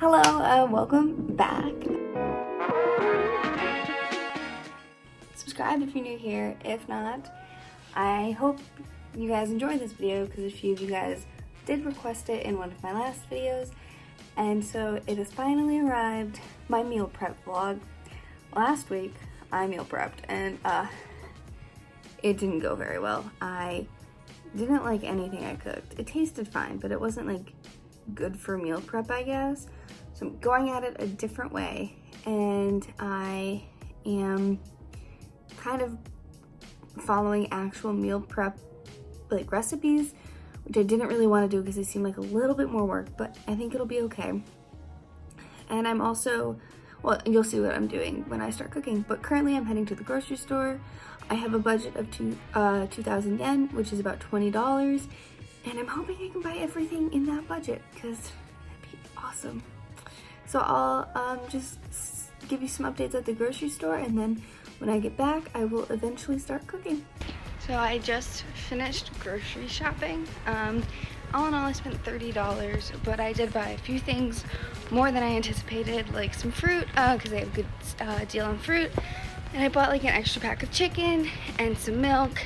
Hello, welcome back. Subscribe if you're new here. If not, I hope you guys enjoyed this video because a few of you guys did request it in one of my last videos. And so it has finally arrived, my meal prep vlog. Last week, I meal prepped and it didn't go very well. I didn't like anything I cooked. It tasted fine, but it wasn't like good for meal prep, I guess. So I'm going at it a different way, and I am kind of following actual meal prep like recipes, which I didn't really want to do because they seem like a little bit more work, but I think it'll be okay. And I'm also, well, you'll see what I'm doing when I start cooking, but currently I'm heading to the grocery store. I have a budget of 2,000 yen, which is about $20, and I'm hoping I can buy everything in that budget because that'd be awesome. So I'll just give you some updates at the grocery store, and then when I get back, I will eventually start cooking. So I just finished grocery shopping. All in all, I spent $30, but I did buy a few things more than I anticipated, like some fruit, because they have a good deal on fruit. And I bought like an extra pack of chicken and some milk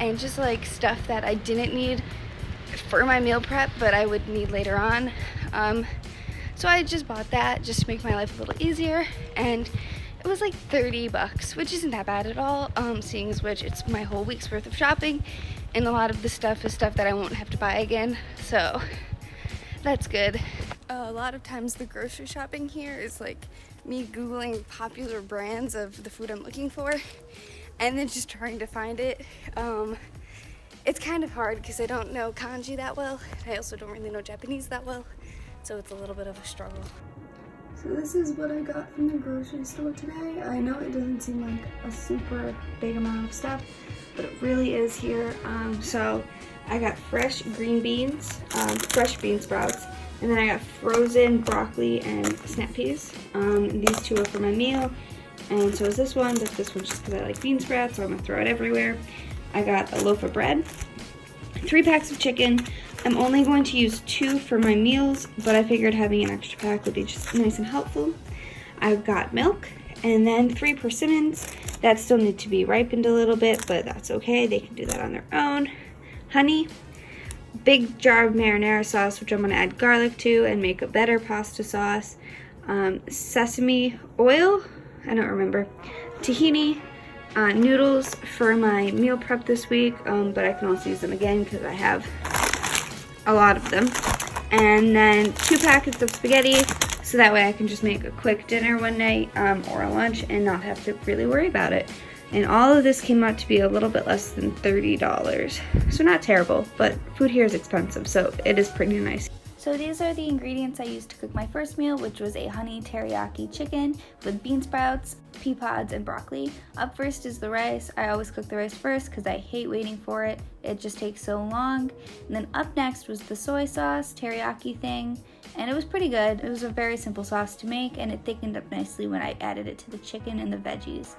and just like stuff that I didn't need for my meal prep, but I would need later on. So I just bought that just to make my life a little easier, and it was like $30, which isn't that bad at all, seeing as which it's my whole week's worth of shopping, and a lot of the stuff is stuff that I won't have to buy again, so that's good. A lot of times the grocery shopping here is like me Googling popular brands of the food I'm looking for, and then just trying to find it. It's kind of hard because I don't know kanji that well. I also don't really know Japanese that well, so it's a little bit of a struggle. So this is what I got from the grocery store today. I know it doesn't seem like a super big amount of stuff, but it really is here. So I got fresh green beans, fresh bean sprouts, and then I got frozen broccoli and snap peas. These two are for my meal, and so is this one, but this one's just because I like bean sprouts, so I'm gonna throw it everywhere. I got a loaf of bread, 3 packs of chicken. I'm only going to use 2 for my meals, but I figured having an extra pack would be just nice and helpful. I've got milk, and then 3 persimmons that still need to be ripened a little bit, but that's okay. They can do that on their own. Honey, big jar of marinara sauce, which I'm going to add garlic to and make a better pasta sauce. Sesame oil, I don't remember. Tahini. Noodles for my meal prep this week, but I can also use them again because I have a lot of them. And then 2 packets of spaghetti, so that way I can just make a quick dinner one night or a lunch and not have to really worry about it. And all of this came out to be a little bit less than $30. So not terrible, but food here is expensive, so it is pretty nice. So these are the ingredients I used to cook my first meal, which was a honey teriyaki chicken with bean sprouts, pea pods, and broccoli. Up first is the rice. I always cook the rice first because I hate waiting for it. It just takes so long. And then up next was the soy sauce teriyaki thing, and it was pretty good. It was a very simple sauce to make, and it thickened up nicely when I added it to the chicken and the veggies.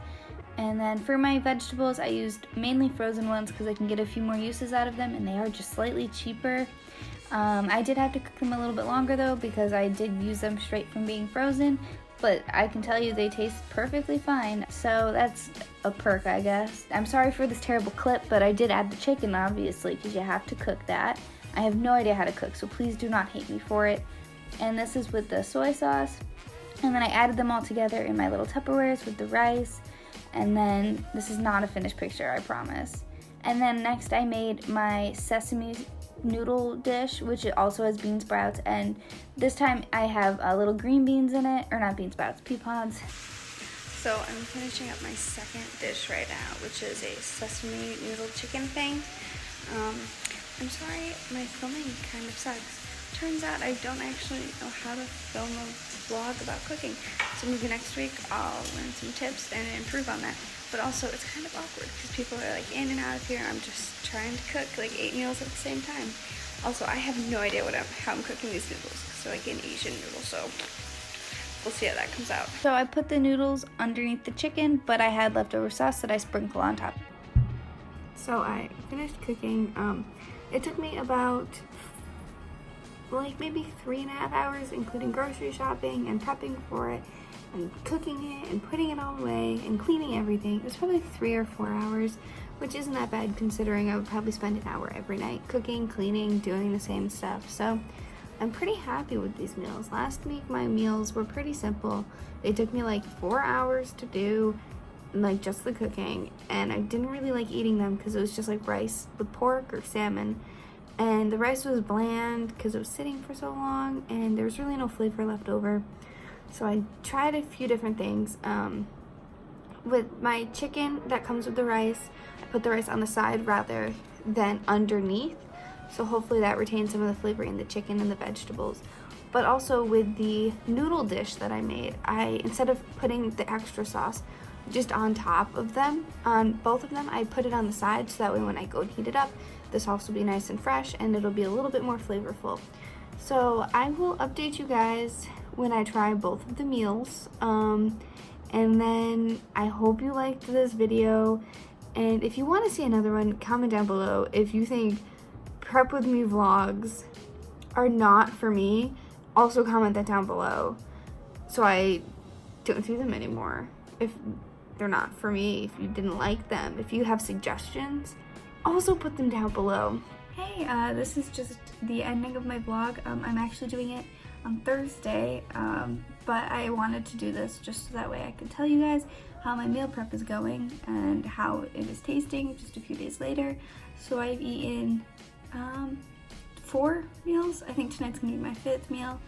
And then for my vegetables, I used mainly frozen ones because I can get a few more uses out of them, and they are just slightly cheaper. I did have to cook them a little bit longer though because I did use them straight from being frozen, but I can tell you they taste perfectly fine, so that's a perk, I guess. I'm sorry for this terrible clip, but I did add the chicken obviously because you have to cook that. I have no idea how to cook, so please do not hate me for it. And this is with the soy sauce, and then I added them all together in my little Tupperwares with the rice, and then this is not a finished picture, I promise. And then next I made my sesame noodle dish, which also has bean sprouts, and this time I have little green beans in it, or not bean sprouts, pea pods. So I'm finishing up my second dish right now, which is a sesame noodle chicken thing. I'm sorry, my filming kind of sucks. Turns out I don't actually know how to film a vlog about cooking, so maybe next week I'll learn some tips and improve on that. But also it's kind of awkward because people are like in and out of here, and I'm just trying to cook like 8 meals at the same time. Also, I have no idea how I'm cooking these noodles because they're like an Asian noodle, so we'll see how that comes out. So I put the noodles underneath the chicken, but I had leftover sauce that I sprinkle on top. So I finished cooking. It took me about like maybe 3.5 hours, including grocery shopping and prepping for it and cooking it and putting it all away and cleaning everything. It was probably 3 or 4 hours, which isn't that bad considering I would probably spend an hour every night cooking, cleaning, doing the same stuff. So I'm pretty happy with these meals. Last week my meals were pretty simple. They took me like 4 hours to do, like just the cooking, and I didn't really like eating them because it was just like rice with pork or salmon, and the rice was bland because it was sitting for so long and there was really no flavor left over. So I tried a few different things. With my chicken that comes with the rice, I put the rice on the side rather than underneath, so hopefully that retains some of the flavor in the chicken and the vegetables. But also with the noodle dish that I made, instead of putting the extra sauce just on top of them, on both of them, I put it on the side so that way when I go and heat it up, the sauce will be nice and fresh and it'll be a little bit more flavorful. So I will update you guys when I try both of the meals. And then I hope you liked this video, and if you want to see another one, comment down below. If you think prep with me vlogs are not for me, also comment that down below so I don't do them anymore. If they're not for me, if you didn't like them, if you have suggestions, also put them down below. Hey, this is just the ending of my vlog. I'm actually doing it on Thursday, but I wanted to do this just so that way I could tell you guys how my meal prep is going and how it is tasting just a few days later. So I've eaten 4 meals. I think tonight's gonna be my 5th meal,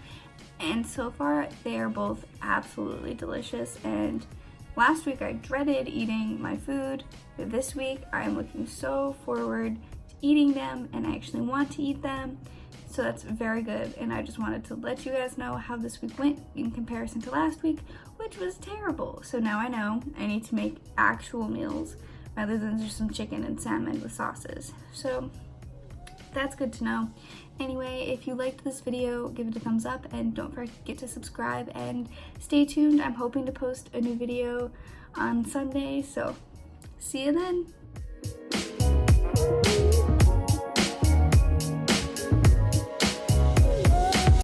and so far they are both absolutely delicious. And last week I dreaded eating my food, but this week I'm looking so forward to eating them, and I actually want to eat them. So that's very good, and I just wanted to let you guys know how this week went in comparison to last week, which was terrible. So now I know I need to make actual meals rather than just some chicken and salmon with sauces. So that's good to know. Anyway, if you liked this video, give it a thumbs up and don't forget to subscribe and stay tuned. I'm hoping to post a new video on Sunday, so see you then.